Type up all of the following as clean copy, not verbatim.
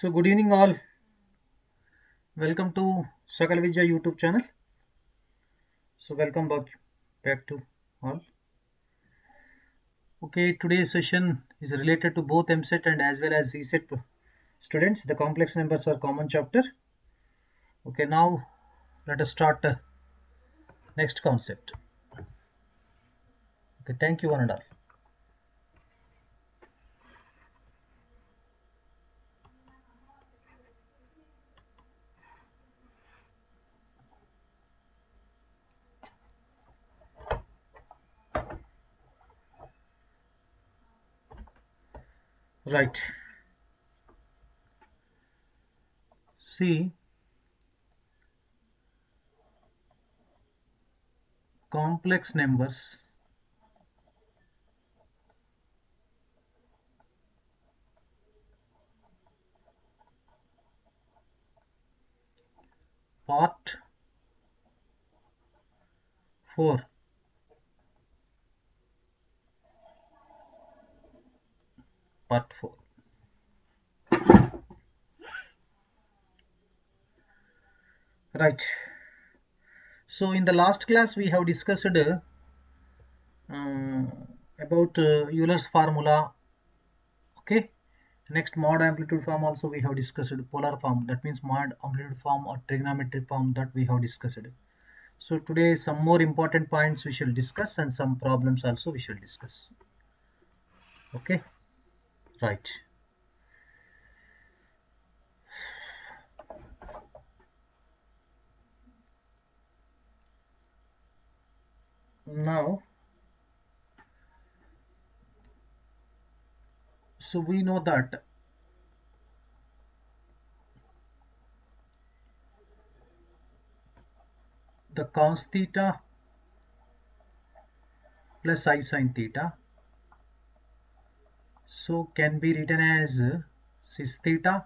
So good evening all. Welcome to Sakal Vijay YouTube channel. So welcome back to all. Okay, today's session is related to both Eamcet and as well as Eamcet students. The complex numbers are common chapter. Okay, now let us start next concept. Okay, thank you one and all. Right. See, complex numbers part 4. Part 4. Right. So in the last class we have discussed about Euler's formula. Okay. Next, mod amplitude form also we have discussed. Polar form, that means mod amplitude form or trigonometric form, that we have discussed. So today some more important points we shall discuss and some problems also we shall discuss. Okay, right. Now, so we know that the cos theta plus I sin theta so can be written as cis theta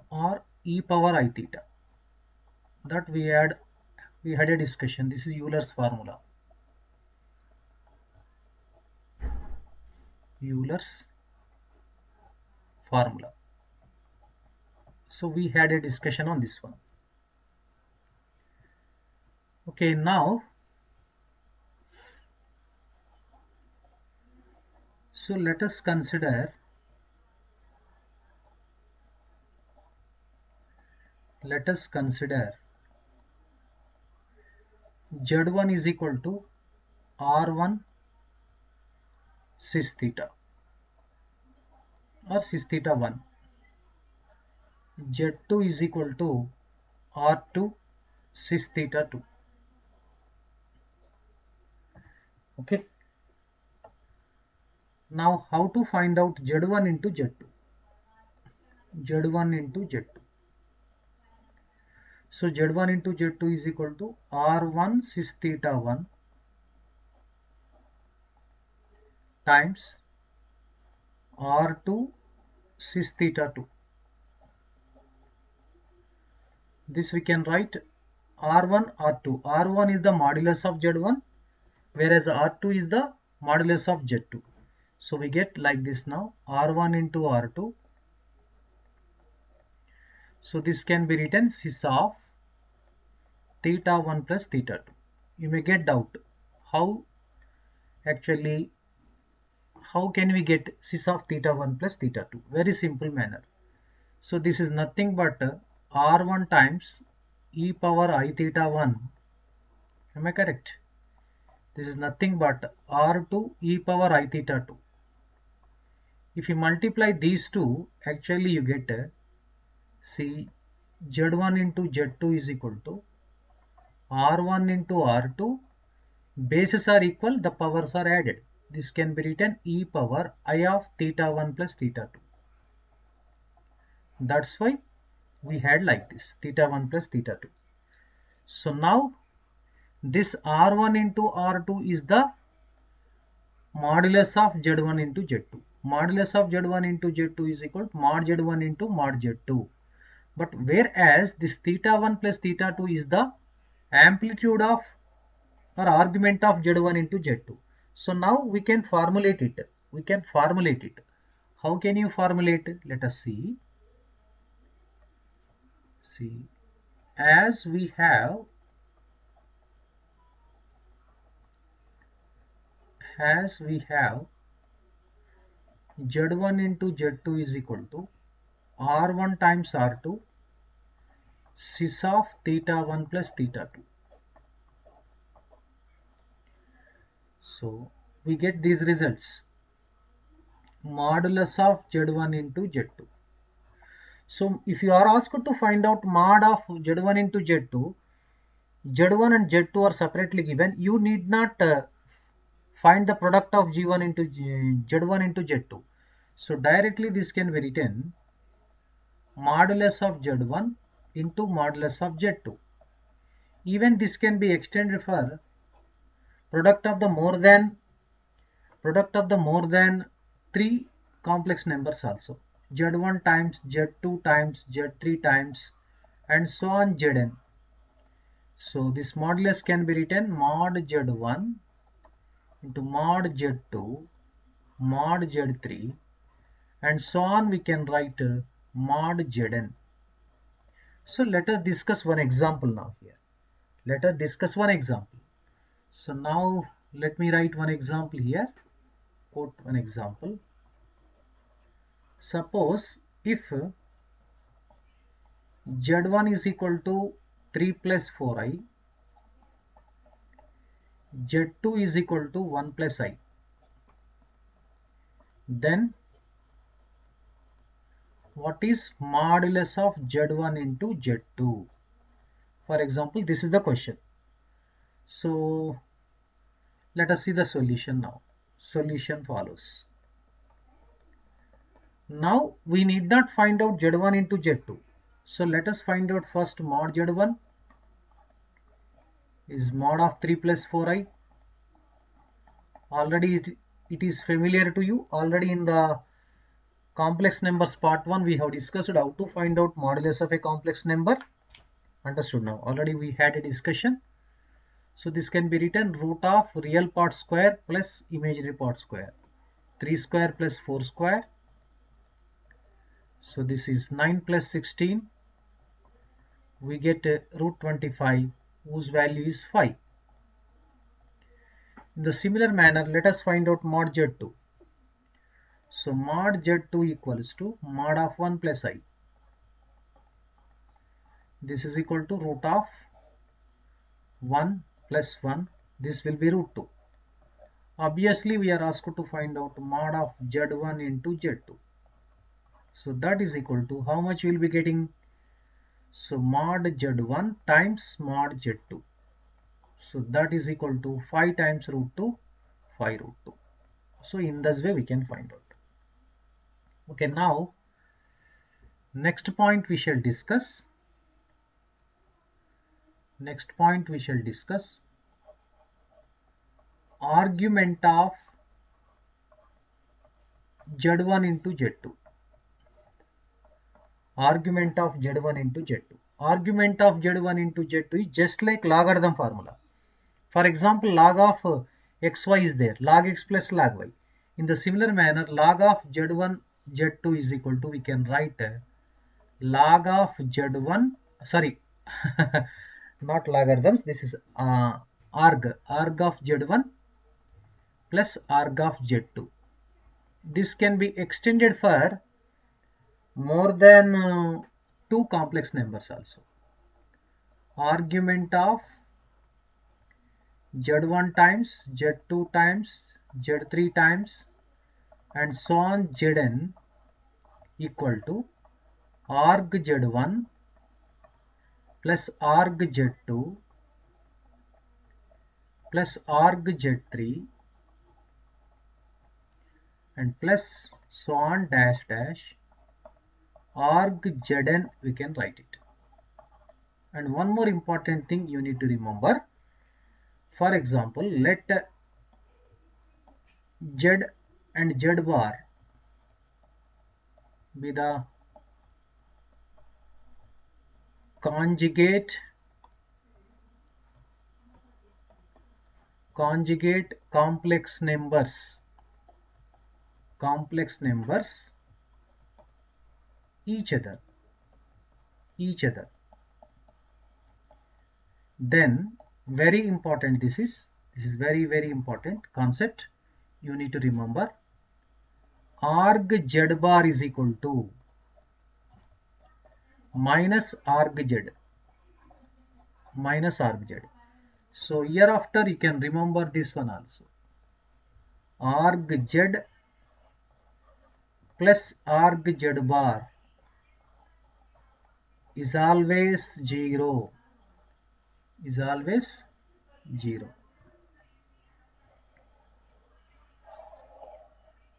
or e power I theta. That we had a discussion. This is Euler's formula. Euler's formula. So we had a discussion on this one. Okay, now so let us consider Z1 is equal to R1 cis theta or cis theta 1. Z2 is equal to R2 cis theta 2. Okay. Now how to find out Z1 into Z2? Z1 into Z2. So Z1 into Z2 is equal to R1 cis theta 1 times R2 cis theta 2. This we can write R1 R2. R1 is the modulus of Z1 whereas R2 is the modulus of Z2. So we get like this now, R1 into R2. So this can be written cis of theta 1 plus theta 2. You may get doubt how can we get cis of theta 1 plus theta 2? Very simple manner. So this is nothing but R1 times e power I theta 1. Am I correct? This is nothing but R2 e power I theta 2. If you multiply these two, actually you get see Z1 into Z2 is equal to R1 into R2. Bases are equal, the powers are added. This can be written e power I of theta 1 plus theta 2. That's why we had like this, theta 1 plus theta 2. So now this R1 into R2 is the modulus of Z1 into Z2. Modulus of Z1 into Z2 is equal to mod Z1 into mod Z2. But whereas this theta 1 plus theta 2 is the amplitude of or argument of Z1 into Z2. So now we can formulate it. How can you formulate? Let us see. See, as we have Z1 into Z2 is equal to R1 times R2 cis of theta 1 plus theta 2. So we get these results. Modulus of Z1 into Z2. So if you are asked to find out mod of Z1 into Z2, Z1 and Z2 are separately given. You need not find the product of G1 into Z1 into Z2. So directly this can be written modulus of Z1 into modulus of Z2. Even this can be extended for product of the more than 3 complex numbers also. Z1 times Z2 times Z3 times and so on Zn. So this modulus can be written mod Z1 into mod Z2 mod Z3 and so on. We can write mod Zn. So let us discuss one example now here. Let us discuss one example. So now let me write one example here. Quote one example. Suppose if Z1 is equal to 3 plus 4i, Z2 is equal to 1 plus I, then what is modulus of Z1 into Z2? For example, this is the question. So let us see the solution now. Solution follows. Now we need not find out Z1 into Z2. So let us find out first mod Z1 is mod of 3 plus 4i. Already it is familiar to you. Already in the complex numbers part 1 we have discussed how to find out modulus of a complex number. Understood now. Already we had a discussion. So this can be written root of real part square plus imaginary part square. 3 square plus 4 square. So this is 9 plus 16. We get root 25 whose value is 5. In the similar manner, let us find out mod Z2. So mod Z2 equals to mod of 1 plus I. This is equal to root of 1 plus 1. This will be root 2. Obviously, we are asked to find out mod of Z1 into Z2. So that is equal to how much we will be getting? So mod Z1 times mod Z2. So that is equal to 5 times root 2, 5 root 2. So in this way we can find out. Okay, now next point we shall discuss. Next point we shall discuss argument of Z1 into Z2. Argument of Z1 into Z2. Argument of Z1 into Z2 is just like logarithm formula. For example, log of xy is there, log x plus log y. In the similar manner, log of Z1 Z2 is equal to, we can write log of Z1, sorry, not logarithms, this is arg of Z1 plus arg of Z2. This can be extended for more than 2 complex numbers also. Argument of Z1 times, Z2 times, Z3 times and so on Zn equal to arg Z1 plus arg Z2 plus arg Z3 and plus so on dash dash arg Zn, we can write it. And one more important thing you need to remember. For example, let Z and Z bar be the conjugate complex numbers each other. Then very important, this is very important concept you need to remember. Arg z bar is equal to minus arg z. So hereafter you can remember this one also. Arg z plus arg z bar is always 0.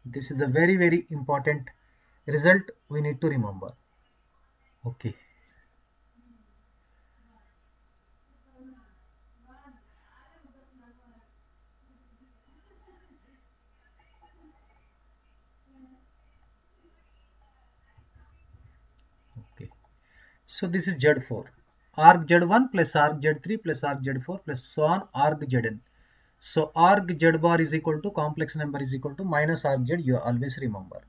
This is the very important result we need to remember. Okay. So this is Z4. Arg Z1 plus arg Z3 plus arg Z4 plus so on arg Zn. So arg Z bar is equal to complex number is equal to minus arg Z, you always remember.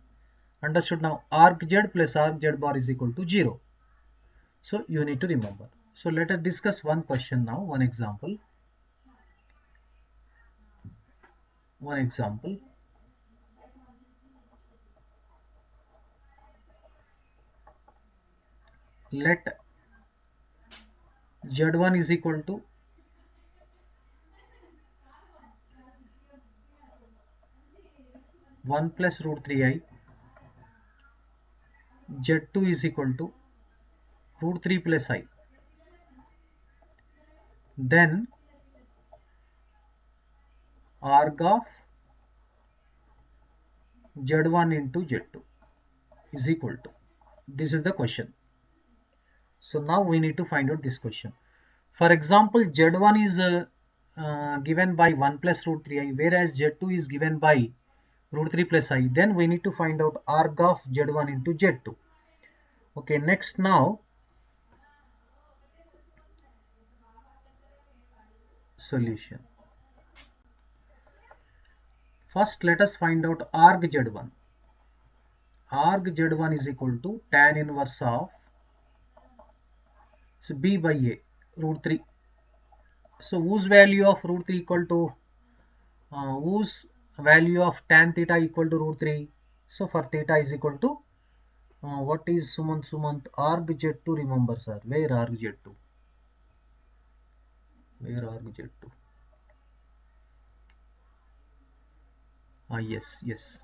Understood now? Arg Z plus arg Z bar is equal to 0. So you need to remember. So let us discuss one question now, one example. Let Z1 is equal to 1 plus root 3i, Z2 is equal to root 3 plus I. Then arg of Z1 into Z2 is equal to. This is the question. So now we need to find out this question. For example, Z1 is given by 1 plus root 3i, whereas Z2 is given by root 3 plus I. Then we need to find out arg of Z1 into Z2. Okay, next now solution. First let us find out arg Z1. Arg Z1 is equal to tan inverse of b by a root 3. So whose value of root 3 equal to whose value of tan theta equal to root 3? So for theta is equal to what is Sumant arg Z2, remember sir, where arg Z2? Yes.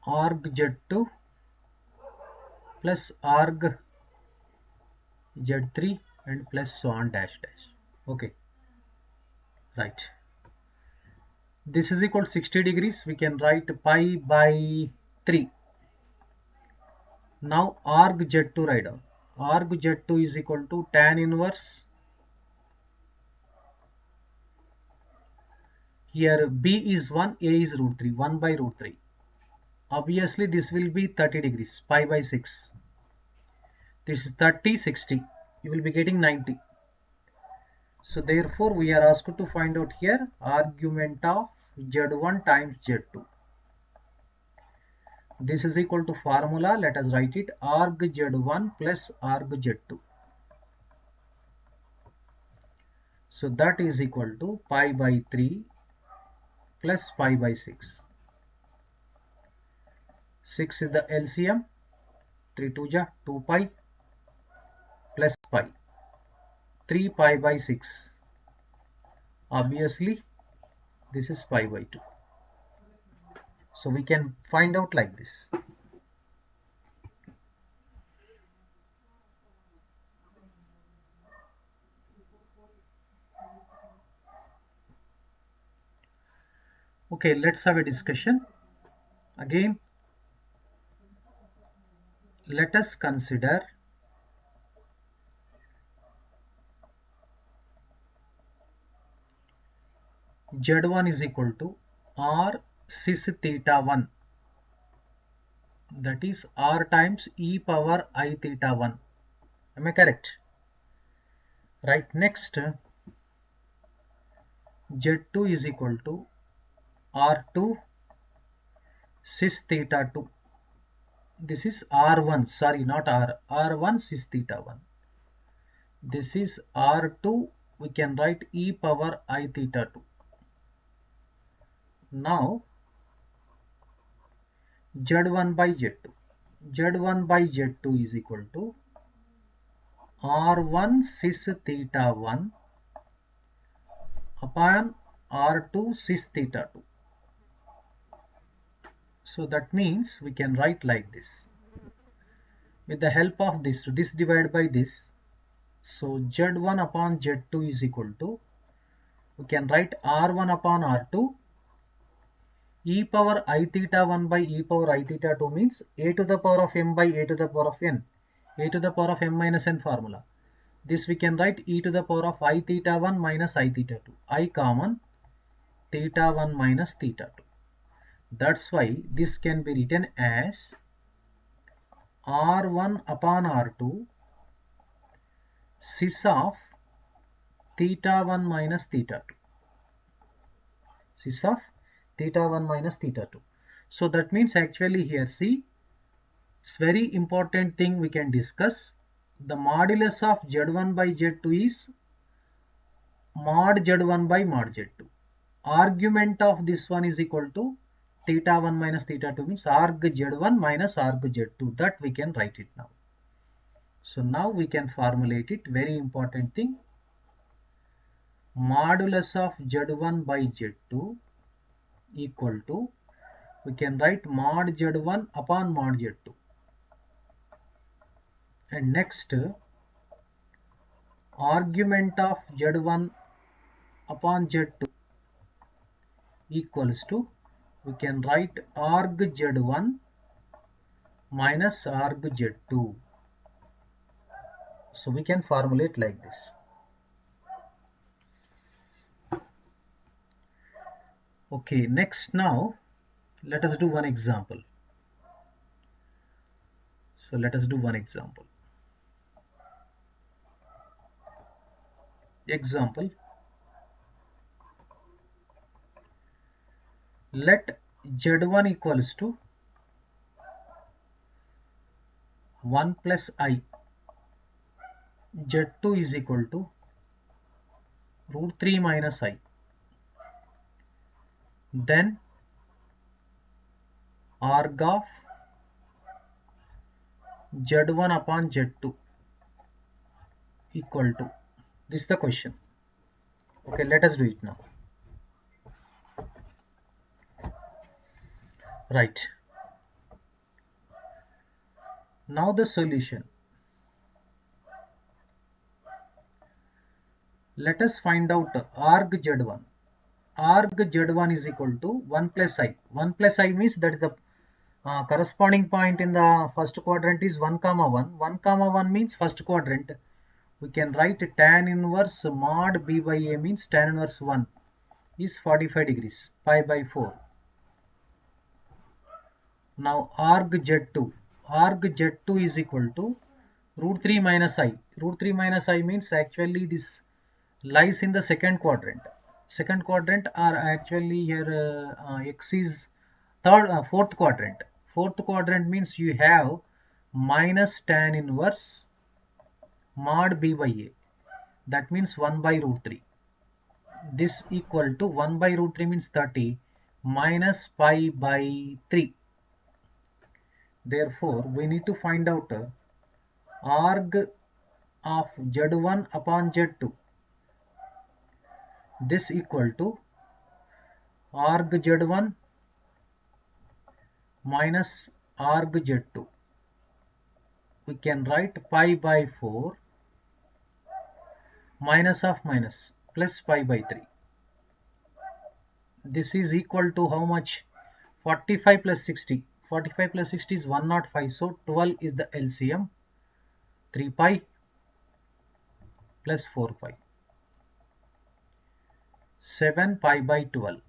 Arg Z2 plus arg Z3 and plus so on dash. Okay, right. This is equal to 60 degrees. We can write pi by 3. Now arg Z2 write down. Arg Z2 is equal to tan inverse. Here b is 1, a is root 3, 1 by root 3. Obviously this will be 30 degrees, pi by 6. This is 30, 60. You will be getting 90. So therefore we are asked to find out here argument of Z1 times Z2. This is equal to formula, let us write it, arg Z1 plus arg Z2. So that is equal to pi by 3 plus pi by 6. 6 is the LCM, 3 2 ja 2 pi plus pi. 3 pi by 6. Obviously this is pi by 2. So we can find out like this. Okay, let's have a discussion. Again, let us consider Z1 is equal to R cis theta 1, that is R times e power I theta 1. Am I correct? Right, next Z2 is equal to R2 cis theta 2. This is R1, sorry, not R, R1 cis theta 1. This is R2, we can write e power I theta 2. Now, Z1 by Z2. Z1 by Z2 is equal to R1 cis theta 1 upon R2 cis theta 2. So that means we can write like this. With the help of this divided by this. So Z1 upon Z2 is equal to, we can write R1 upon R2 e power I theta 1 by e power I theta 2 means a to the power of m by a to the power of n, a to the power of m minus n formula. This we can write e to the power of I theta 1 minus I theta 2, I common theta 1 minus theta 2. That's why this can be written as R1 upon R2 cis of theta 1 minus theta 2. Cis of theta 1 minus theta 2. So that means actually here see, it's very important thing we can discuss. The modulus of Z1 by Z2 is mod Z1 by mod Z2. Argument of this one is equal to theta 1 minus theta 2 means arg Z1 minus arg Z2. That we can write it now. So now we can formulate it. Very important thing. Modulus of Z1 by Z2 equal to, we can write mod Z1 upon mod Z2. And next, argument of Z1 upon Z2 equals to, we can write arg Z1 minus arg Z2. So we can formulate like this. Okay, next now let us do one example. So let us do one example. Example, let Z1 equals to 1 plus I, Z2 is equal to root 3 minus I. Then arg of Z1 upon Z2 equal to, this is the question. Okay, let us do it now. Right. Now the solution. Let us find out arg Z1. Arg Z1 is equal to 1 plus I. 1 plus I means that the corresponding point in the first quadrant is 1 comma 1. 1 comma 1 means first quadrant. We can write tan inverse mod b by a means tan inverse 1 is 45 degrees, pi by 4. Now arg Z2. Arg Z2 is equal to root 3 minus I. Root 3 minus I means actually this lies in the second quadrant. Second quadrant are actually here x is fourth quadrant. Fourth quadrant means you have minus tan inverse mod b by a. That means 1 by root 3. This equal to 1 by root 3 means 30 minus pi by 3. Therefore, we need to find out arg of Z1 upon Z2. This equal to arg Z1 minus arg Z2. We can write pi by 4 minus of minus plus pi by 3. This is equal to how much? 45 plus 60. 45 plus 60 is 105. So 12 is the LCM. 3 pi plus 4 pi. 7 pi by 12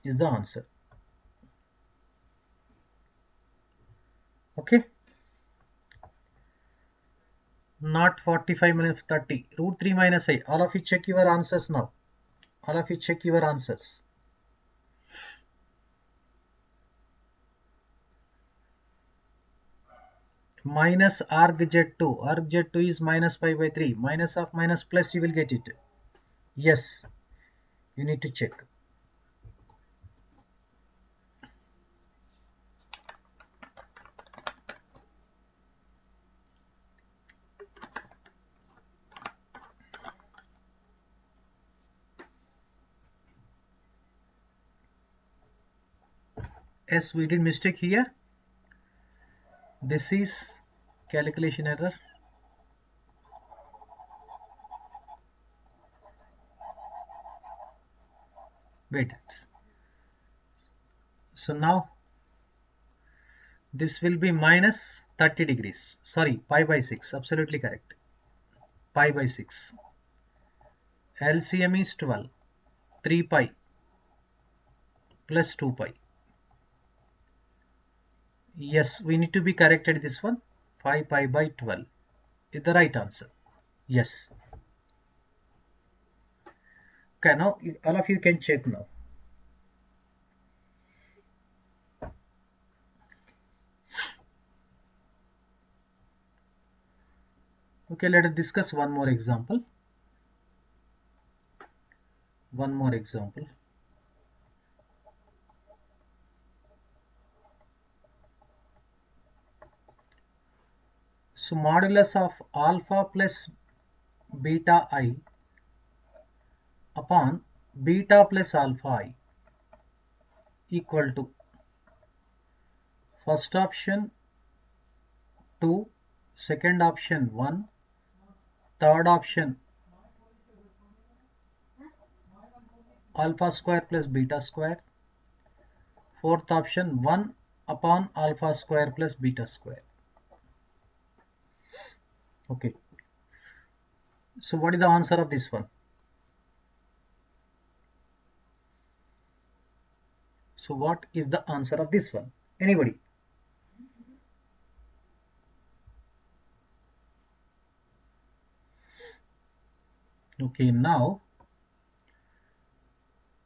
is the answer. Okay. Not 45 minus 30. Root 3 minus I. All of you check your answers now. All of you check your answers. Minus argz2. Argz2 is minus pi by 3. Minus of minus plus, you will get it. Yes, you need to check. Yes, we did mistake here. This is calculation error. Wait. So now this will be minus 30 degrees. Sorry, pi by 6. Absolutely correct. Pi by 6. LCM is 12. 3 pi plus 2 pi. Yes, we need to be corrected this one. 5 pi by 12 is the right answer. Yes. Okay, now all of you can check now. Okay, let us discuss one more example. One more example. So modulus of alpha plus beta I upon beta plus alpha I equal to first option 2, second option 1, third option alpha square plus beta square, fourth option 1 upon alpha square plus beta square. Okay, so what is the answer of this one? So what is the answer of this one? Anybody? Okay, now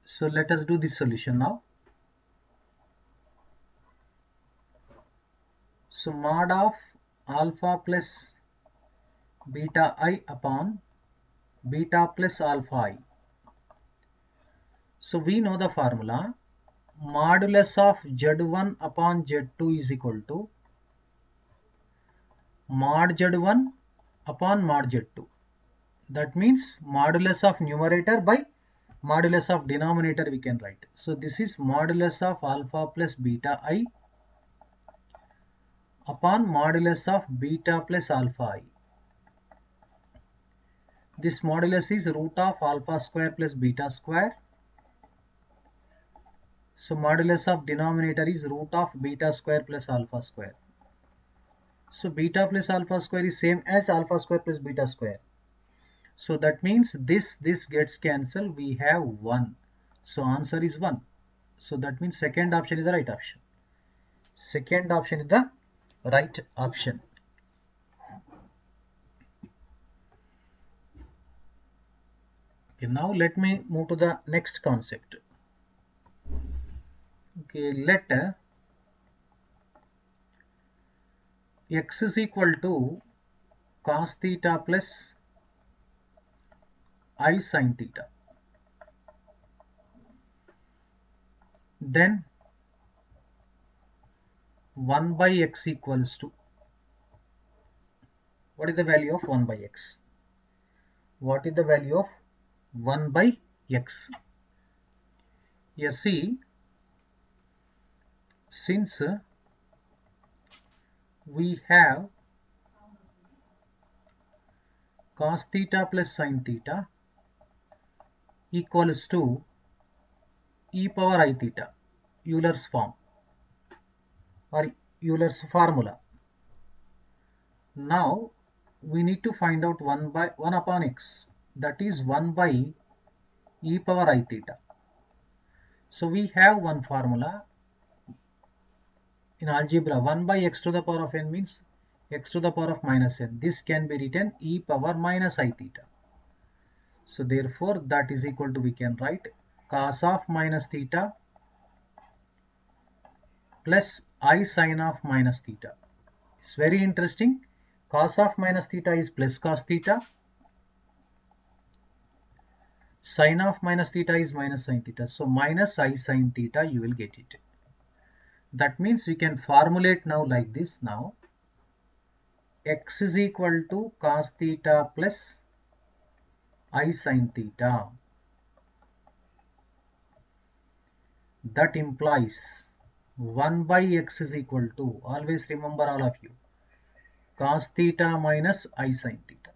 so let us do this solution now. So mod of alpha plus beta I upon beta plus alpha I. So we know the formula. Modulus of Z1 upon Z2 is equal to mod Z1 upon mod Z2. That means modulus of numerator by modulus of denominator we can write. So this is modulus of alpha plus beta I upon modulus of beta plus alpha I. This modulus is root of alpha square plus beta square. So modulus of denominator is root of beta square plus alpha square. So beta plus alpha square is same as alpha square plus beta square. So that means this gets cancelled. We have 1. So answer is 1. So that means second option is the right option. Second option is the right option. Okay, now let me move to the next concept. Okay, let x is equal to cos theta plus I sin theta. Then 1 by x equals to, what is the value of 1 by x? What is the value of 1 by x? Here see, since we have cos theta plus sin theta equals to e power I theta, Euler's form or Euler's formula. Now we need to find out 1 upon x, that is 1 by e power I theta. So we have one formula in algebra. 1 by x to the power of n means x to the power of minus n. This can be written e power minus I theta. So therefore that is equal to, we can write cos of minus theta plus I sin of minus theta. It's very interesting. Cos of minus theta is plus cos theta. Sin of minus theta is minus sin theta. So minus I sin theta, you will get it. That means we can formulate now like this now. X is equal to cos theta plus I sin theta. That implies 1 by x is equal to, always remember all of you, cos theta minus I sin theta.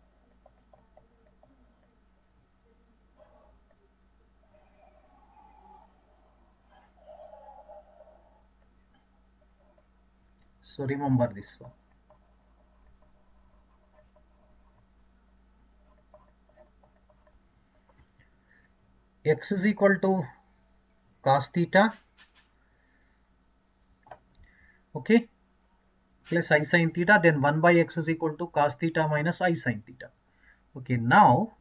So remember this one. X is equal to cos theta, okay, plus I sin theta, then 1 by x is equal to cos theta minus I sin theta. Okay, now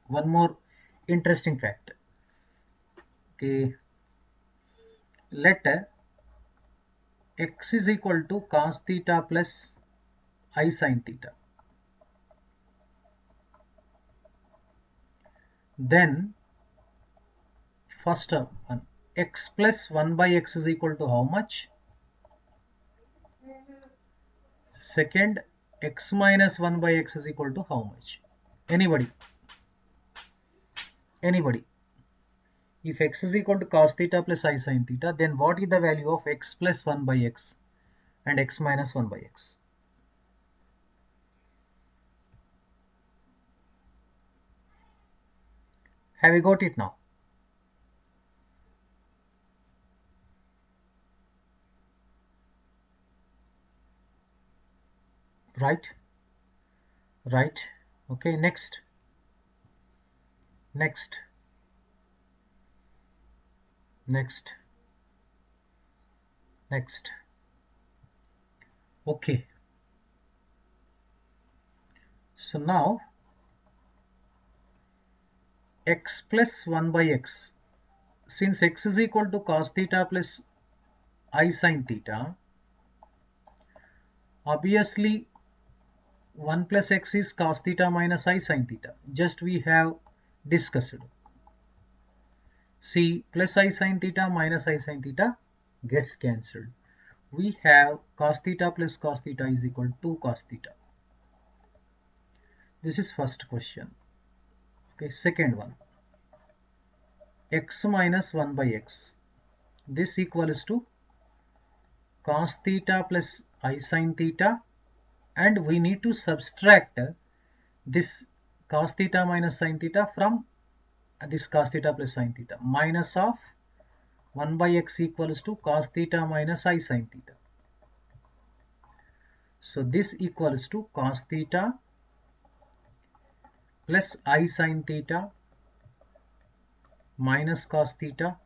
one more interesting fact. Okay, let x is equal to cos theta plus I sin theta. Then first one, x plus 1 by x is equal to how much? Second, x minus 1 by x is equal to how much? Anybody? Anybody? If x is equal to cos theta plus I sin theta, then what is the value of x plus 1 by x and x minus 1 by x? Have you got it now? Right? Right? Okay, next. Next. Next. Next. Okay. So now x plus 1 by x, since x is equal to cos theta plus I sin theta, obviously 1 plus x is cos theta minus I sin theta. Just we have discussed. See, plus I sin theta minus I sin theta gets cancelled. We have cos theta plus cos theta is equal to cos theta. This is first question. Okay, second one. X minus 1 by x. This equals to cos theta plus I sin theta, and we need to subtract this cos theta minus sin theta from this cos theta plus sin theta. Minus of 1 by x equals to cos theta minus I sin theta. So this equals to cos theta plus I sin theta minus cos theta,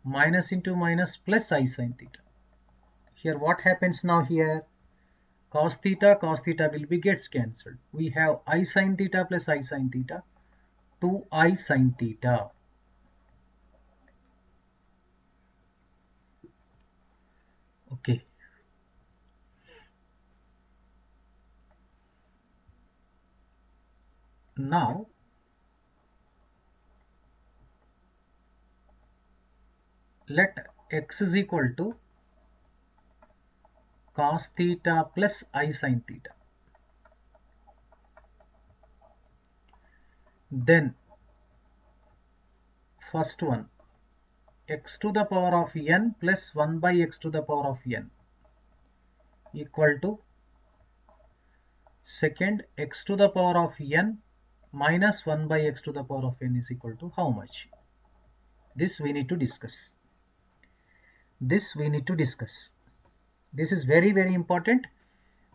minus into minus plus I sin theta. Here what happens now here? Cos theta will be gets cancelled. We have I sin theta plus I sin theta, 2I sin theta. Okay. Now let x is equal to cos theta plus I sin theta. Then first one, x to the power of n plus 1 by x to the power of n equal to second, x to the power of n minus 1 by x to the power of n is equal to how much? This we need to discuss. This we need to discuss. This is very, very important,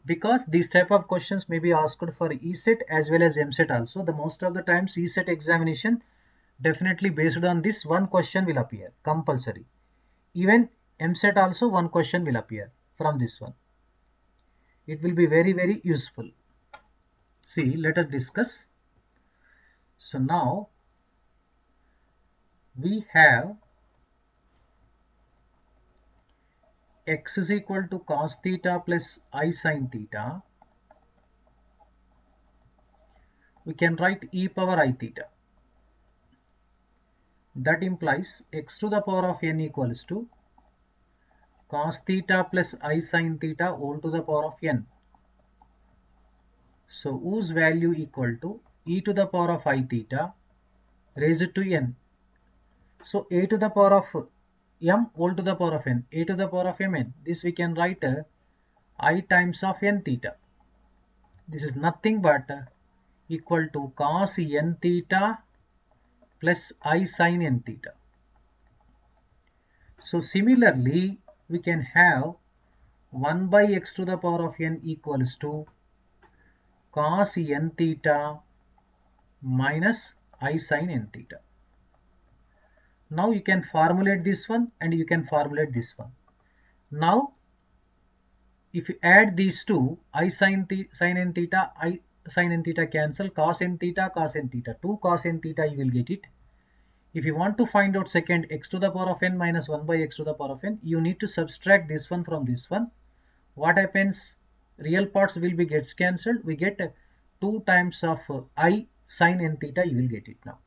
because these type of questions may be asked for Eamcet as well as Eamcet also. The most of the times Eamcet examination definitely based on this one question will appear compulsory. Even Eamcet also one question will appear from this one. It will be very, very useful. See, let us discuss. So now we have x is equal to cos theta plus I sin theta. We can write e power I theta. That implies x to the power of n equals to cos theta plus I sin theta whole to the power of n. So whose value equal to e to the power of I theta raised to n. So a to the power of m whole to the power of n, a to the power of mn. This we can write I times of n theta. This is nothing but equal to cos n theta plus I sin n theta. So similarly, we can have 1 by x to the power of n equals to cos n theta minus I sin n theta. Now you can formulate this one and you can formulate this one. Now if you add these two, I sin n theta, I sin n theta cancel, cos n theta, 2 cos n theta you will get it. If you want to find out second x to the power of n minus 1 by x to the power of n, you need to subtract this one from this one. What happens? Real parts will be gets cancelled. We get 2 times of I sin n theta, you will get it now.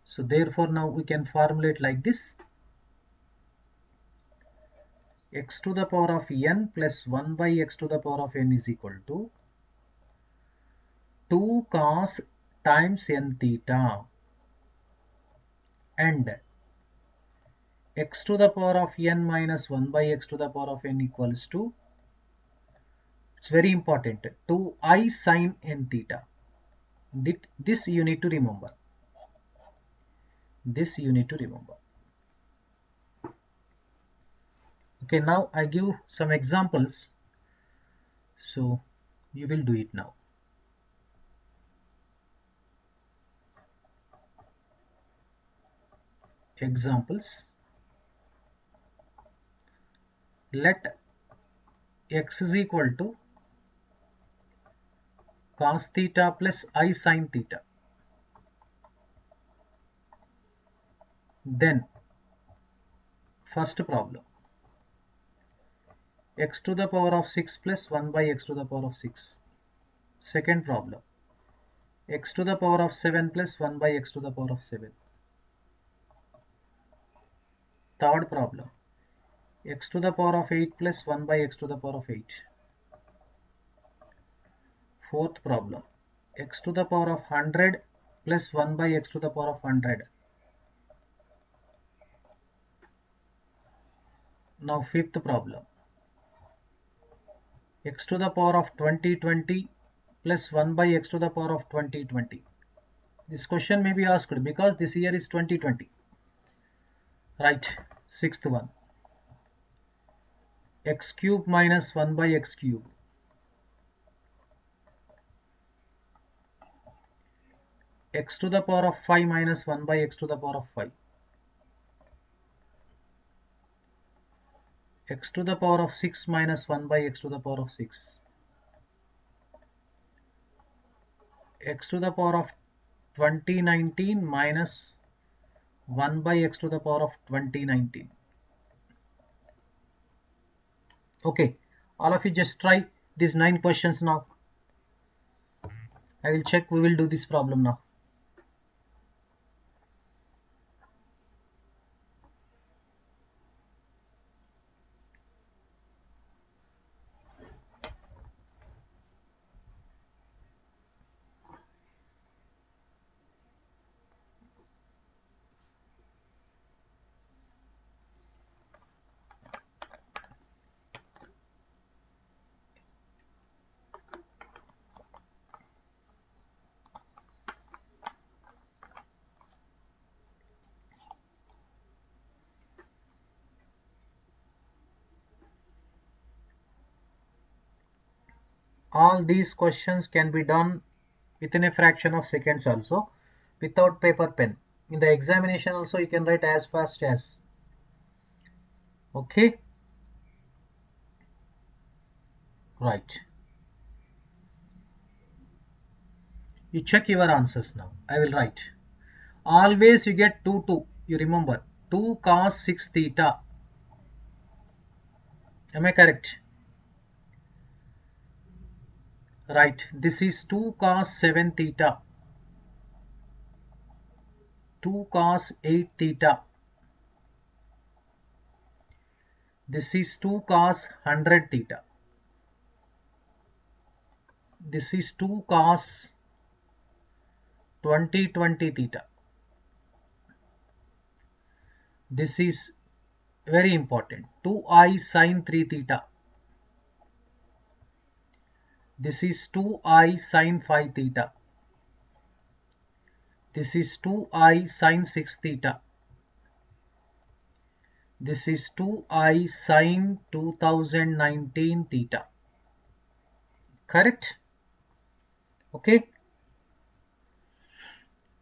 So therefore now we can formulate like this. X to the power of n plus 1 by x to the power of n is equal to 2 cos times n theta, and x to the power of n minus 1 by x to the power of n equals to, it's very important, 2I sin n theta. This you need to remember. This you need to remember. Okay, now I give some examples. So you will do it now. Examples. Let x is equal to cos theta plus I sin theta. Then first problem, x to the power of 6 plus 1 by x to the power of 6. Second problem, x to the power of 7 plus 1 by x to the power of 7. Third problem, x to the power of 8 plus 1 by x to the power of 8. Fourth problem, x to the power of 100 plus 1 by x to the power of 100. Now fifth problem, x to the power of 2020 plus 1 by x to the power of 2020. This question may be asked because this year is 2020. Right. Sixth one, x cube minus 1 by x cube. X to the power of 5 minus 1 by x to the power of 5. X to the power of 6 minus 1 by x to the power of 6. X to the power of 2019 minus 1 by x to the power of 2019. Okay, all of you just try these 9 questions now. I will check, we will do this problem now. All these questions can be done within a fraction of seconds also, without paper pen. In the examination also you can write as fast as. Okay, right. You check your answers now. I will write. Always you get 2, 2. You remember. 2 cos 6 theta. Am I correct? Right. This is 2 cos 7 theta. 2 cos 8 theta. This is 2 cos 100 theta. This is 2 cos 20 theta. This is very important. 2i sin 3 theta. This is 2i sin 5 theta. This is 2i sin 6 theta. This is 2i sin 2019 theta. Correct? Okay.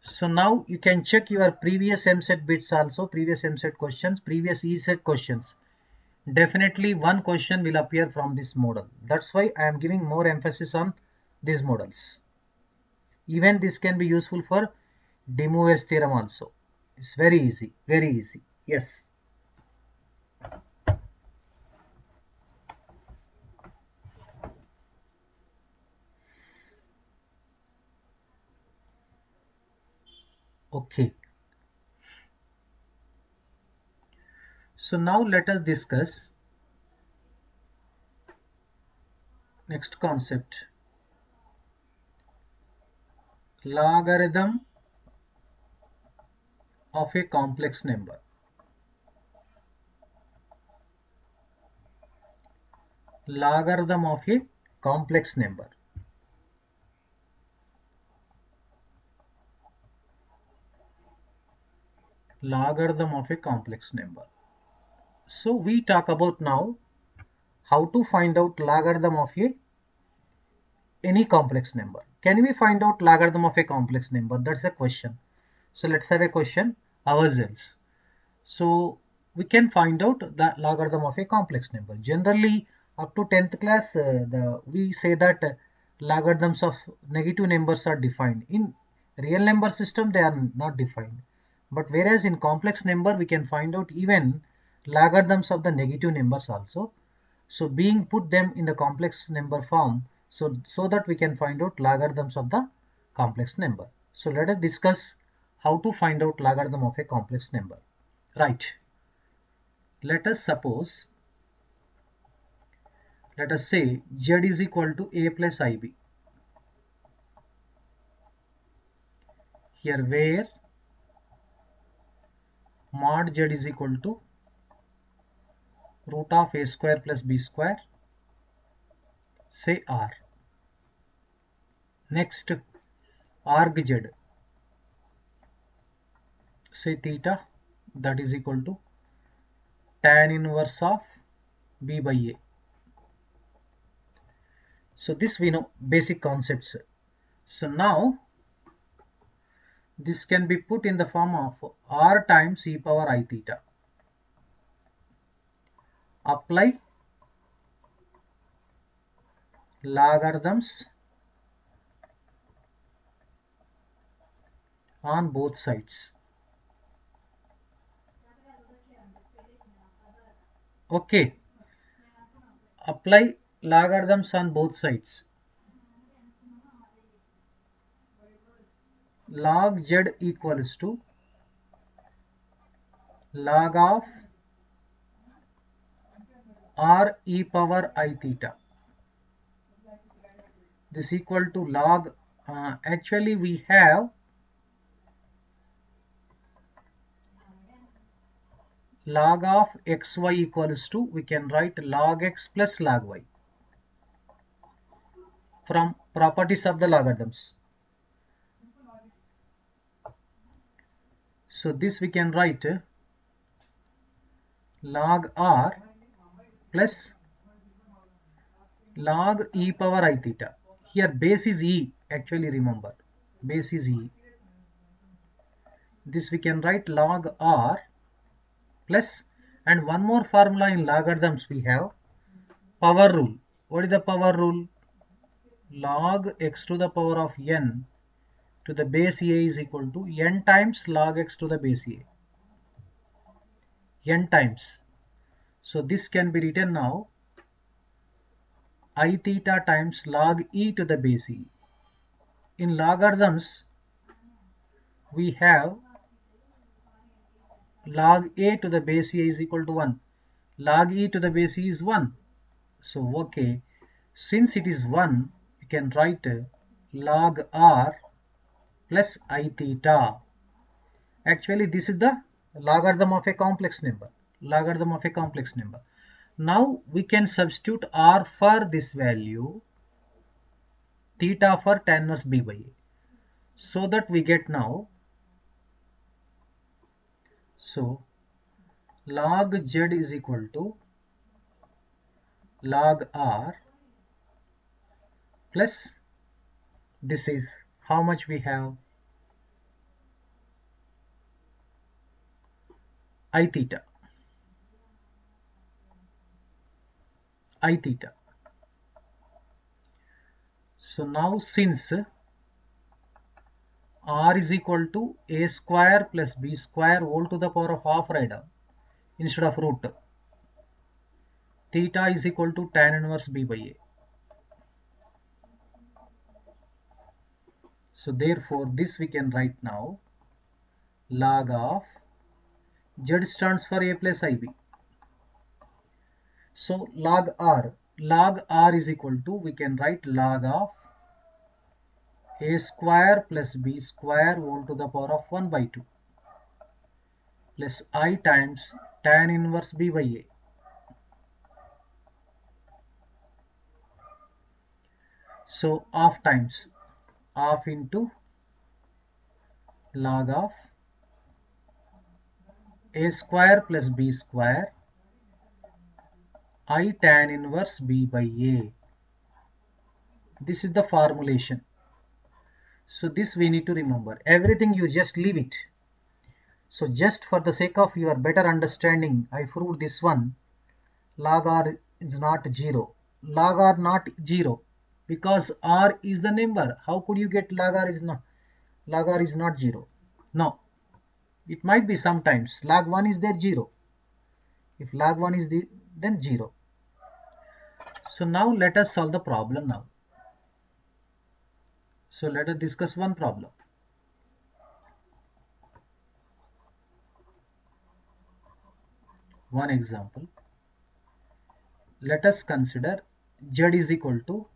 So now you can check your previous Eamcet bits also, previous Eamcet questions, previous ESET questions. Definitely one question will appear from this model. That's why I am giving more emphasis on these models. Even this can be useful for De Moivre's theorem also. It's very easy, very easy. Yes. Okay. So now let us discuss next concept. Logarithm of a complex number. Logarithm of a complex number. Logarithm of a complex number. So we talk about now how to find out logarithm of any complex number. Can we find out logarithm of a complex number? That's the question. So let's have a question ourselves. So we can find out the logarithm of a complex number. Generally, up to 10th class, we say that logarithms of negative numbers are defined. In real number system, they are not defined. But whereas in complex number, we can find out even logarithms of the negative numbers also. So being put them in the complex number form, so that we can find out logarithms of the complex number. So let us discuss how to find out logarithm of a complex number. Right. Let us say z is equal to a plus ib. Here where mod z is equal to root of a square plus b square, say r. Next, arg z, say theta, that is equal to tan inverse of b by a. So this we know, basic concepts. So now this can be put in the form of r times e power I theta. Apply logarithms on both sides. Okay. Apply logarithms on both sides. Log z equals to log of r e power I theta. This equal to log, actually we have log of xy equals to, we can write log x plus log y from properties of the logarithms. So this we can write log r plus log e power I theta. Here base is e, actually remember, base is e. This we can write log r plus, and one more formula in logarithms we have, power rule. What is the power rule? Log x to the power of n to the base a is equal to n times log x to the base a, n times. So this can be written now I theta times log e to the base e. In logarithms, we have log a to the base a is equal to 1. Log e to the base e is 1. So, okay, since it is 1, you can write log r plus I theta. Actually, this is the logarithm of a complex number. Logarithm of a complex number. Now, we can substitute r for this value, theta for tan inverse b by a. So that we get now, so log z is equal to log r plus, this is how much we have, I theta. I theta. So now since r is equal to a square plus b square whole to the power of half right down instead of root, theta is equal to tan inverse b by a. So therefore this we can write now log of z stands for a plus ib. So log r is equal to, we can write log of a square plus b square whole to the power of 1 by 2 plus I times tan inverse b by a. So half times half into log of a square plus b square I tan inverse b by a. This is the formulation. So this we need to remember. Everything you just leave it. So just for the sake of your better understanding, I proved this one. Log r is not 0. Log r not 0 because r is the number. How could you get log r is not 0? No. It might be sometimes. Log 1 is there 0. If log 1 is the, then 0. So now let us solve the problem now. So let us discuss one problem. One example. Let us consider z is equal to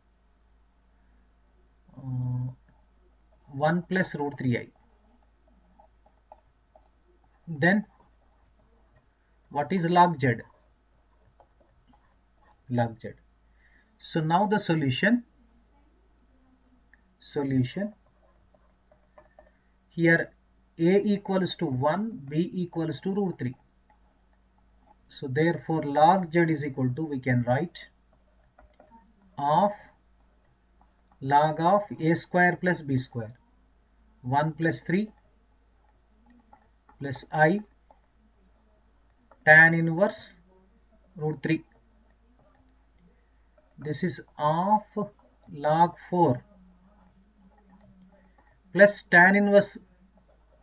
1 plus root 3i. Then what is log z? Log z. So now the solution here, a equals to 1, b equals to root 3. So therefore log z is equal to, we can write of log of a square plus b square, 1 plus 3 plus I tan inverse root 3. This is of log 4 plus tan inverse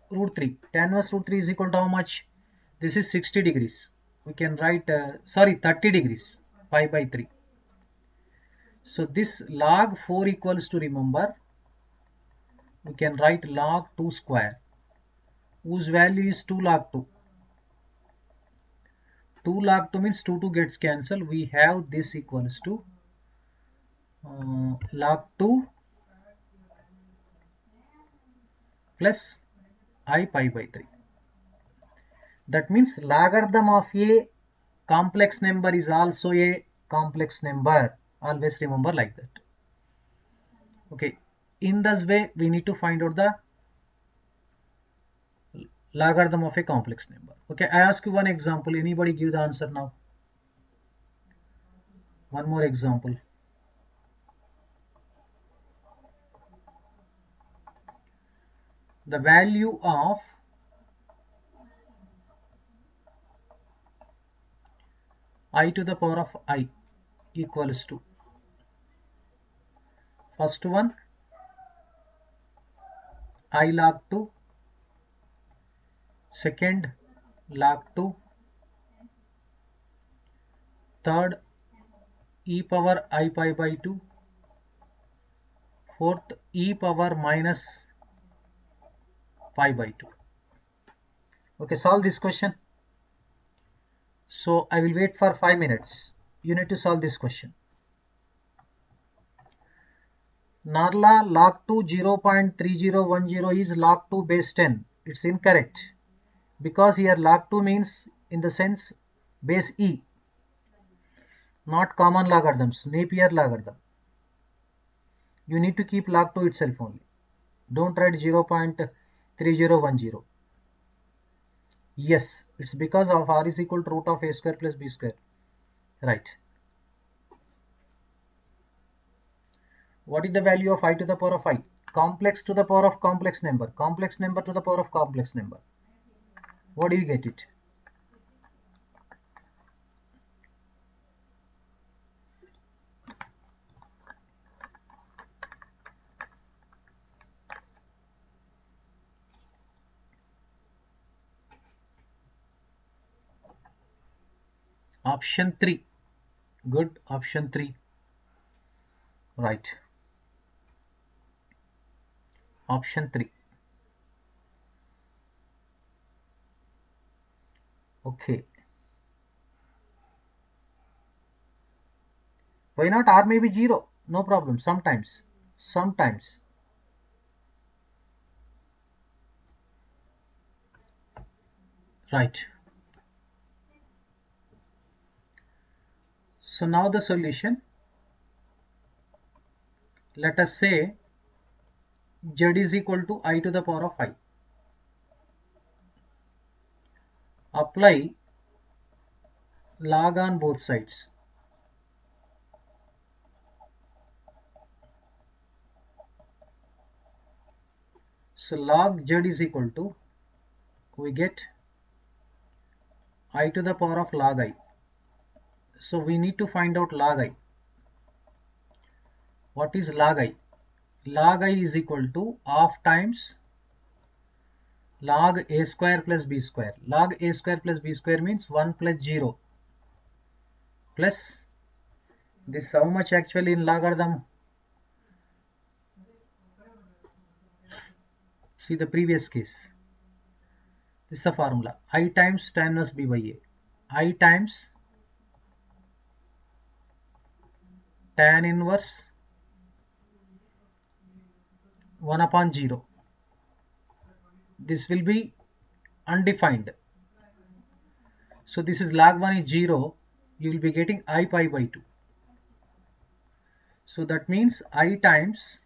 root 3. Tan inverse root 3 is equal to how much? This is 60 degrees. We can write, 30 degrees, pi by 3. So this log 4 equals to, remember, we can write log 2 square, whose value is 2 log 2. 2 log 2 means 2 gets cancelled. We have this equals to log 2 plus I pi by 3. That means logarithm of a complex number is also a complex number. Always remember like that. Okay. In this way, we need to find out the logarithm of a complex number. Okay. I ask you one example. Anybody give the answer now? One more example. The value of I to the power of I equals to, first one I log 2, second log 2, third e power I pi by 2, fourth e power minus pi by 2. Okay, solve this question. So I will wait for 5 minutes. You need to solve this question. Narla log 2 0.3010 is log 2 base 10. It's incorrect because here log 2 means in the sense base e, not common logarithms, Napier logarithm. You need to keep log 2 itself only. Don't write 0.3010. Yes, it's because of r is equal to root of a square plus b square. Right. What is the value of I to the power of I? Complex to the power of complex number. Complex number to the power of complex number. What do you get it? Option 3. Good. Option 3. Right. Option 3. Okay. Why not? R may be 0. No problem. Sometimes. Sometimes. Right. So now the solution. Let us say z is equal to I to the power of I. Apply log on both sides. So log z is equal to, we get I to the power of log I. So we need to find out log I. What is log I? Log I is equal to half times log a square plus b square. Log a square plus b square means 1 plus 0 plus this how much actually in logarithm. See the previous case. This is the formula. I times tan inverse b by a. I times tan inverse 1 upon 0. This will be undefined. So this is log 1 is 0. You will be getting I pi by 2. So that means I times,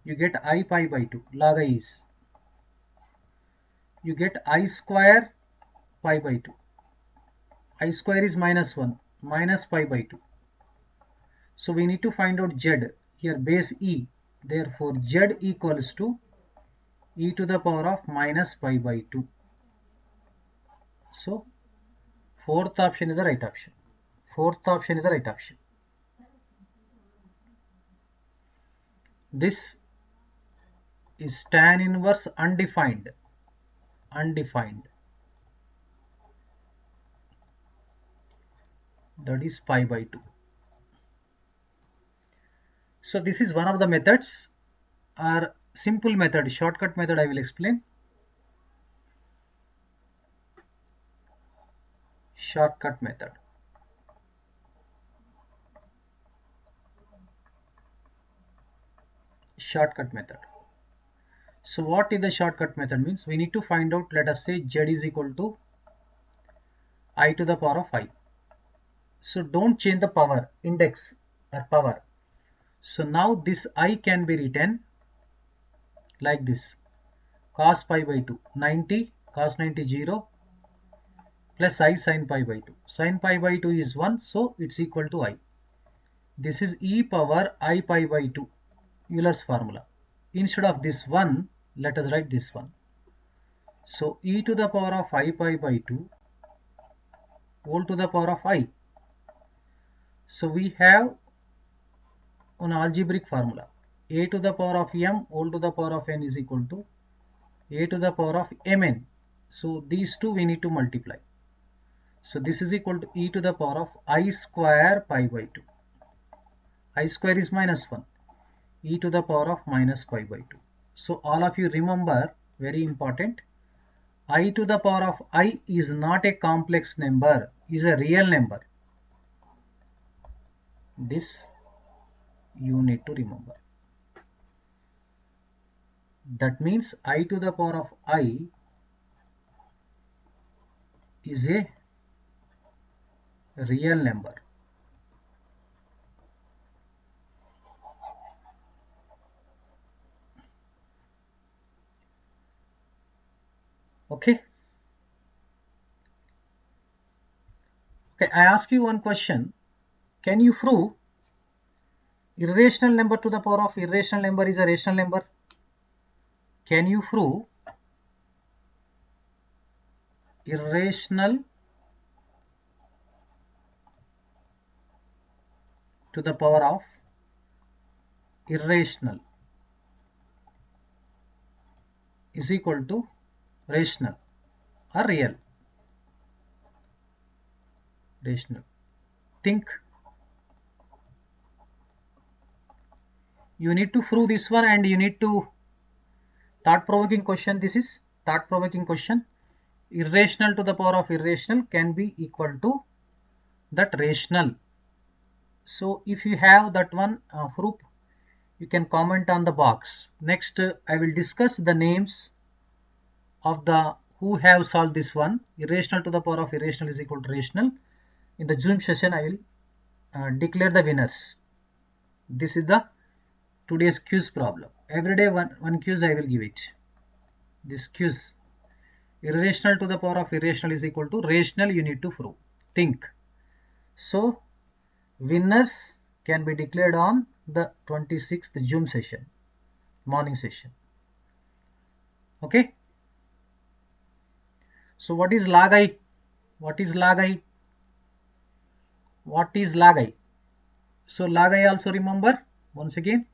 you get I pi by 2. Log I is, you get I square pi by 2. I square is minus 1, minus pi by 2. So we need to find out z. Here base e. Therefore z equals to e to the power of minus pi by 2. So fourth option is the right option. Fourth option is the right option. This is tan inverse undefined. Undefined. That is pi by 2. So this is one of the methods, or simple method, shortcut method I will explain. Shortcut method. Shortcut method. So what is the shortcut method means? We need to find out, let us say z is equal to I to the power of I. So don't change the power, index or power. So now this I can be written like this. Cos pi by 2, 90, cos 90 0, plus I sin pi by 2. Sin pi by 2 is 1, so it's equal to I. This is e power I pi by 2, Euler's formula. Instead of this 1, let us write this one. So e to the power of I pi by 2 whole to the power of I. So we have an algebraic formula. a to the power of m whole to the power of n is equal to a to the power of mn. So these two we need to multiply. So this is equal to e to the power of I square pi by 2. I square is minus 1. E to the power of minus pi by 2. So all of you remember, very important, I to the power of I is not a complex number, is a real number. This you need to remember. That means I to the power of I is a real number. Okay. Okay, I ask you one question. Can you prove irrational number to the power of irrational number is a rational number? Can you prove irrational to the power of irrational is equal to rational or real? Rational. Think. You need to prove this one, and you need to thought-provoking question. This is thought-provoking question. Irrational to the power of irrational can be equal to that rational. So if you have that one proof, you can comment on the box. Next, I will discuss the names of the who have solved this one. Irrational to the power of irrational is equal to rational. In the Zoom session, I will declare the winners. This is the today's quiz problem. Every day one quiz I will give it. This quiz. Irrational to the power of irrational is equal to rational, you need to prove. Think. So winners can be declared on the 26th Zoom session, morning session. Okay. So what is log I? What is log I? What is log I? So log I also remember once again.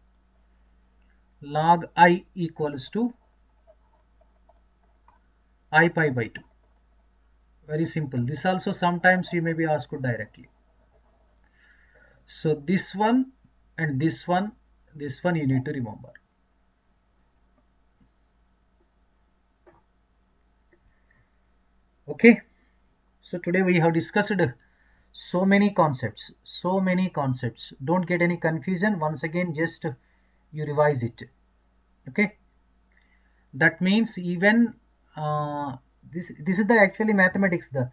Log I equals to I pi by 2. Very simple. This also sometimes you may be asked directly. So this one and this one you need to remember. Okay. So today we have discussed so many concepts. Don't get any confusion. Once again, just you revise it. Okay. That means even this is the actually mathematics, the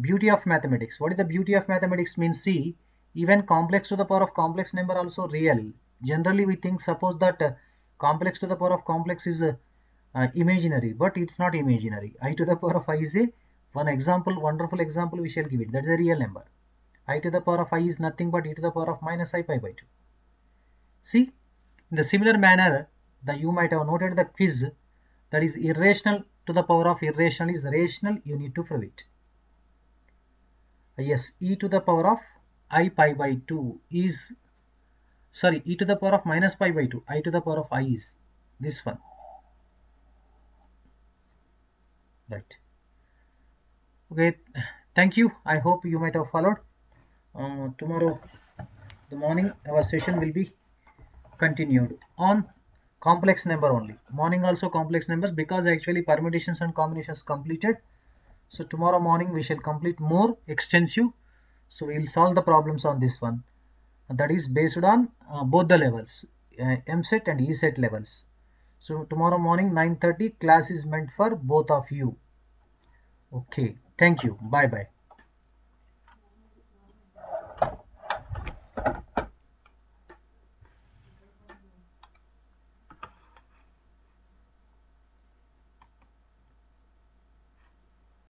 beauty of mathematics. What is the beauty of mathematics means? See, even complex to the power of complex number also real. Generally we think, suppose that complex to the power of complex is imaginary, but it's not imaginary. I to the power of I is a one example, wonderful example we shall give it. That's a real number. I to the power of I is nothing but e to the power of minus I pi by 2. See, in the similar manner, you might have noted the quiz, that is irrational to the power of irrational is rational, you need to prove it. Yes, e to the power of I pi by 2 is, sorry, e to the power of minus pi by 2, I to the power of I is this one. Right. Okay, thank you. I hope you might have followed. Tomorrow, the morning, our session will be continued on complex number only. Morning also complex numbers, because actually permutations and combinations completed. So tomorrow morning we shall complete more extensive. So we will solve the problems on this one. That is based on both the levels, Eamcet and Eamcet levels. So tomorrow morning 9:30 class is meant for both of you. Okay, thank you. Bye bye.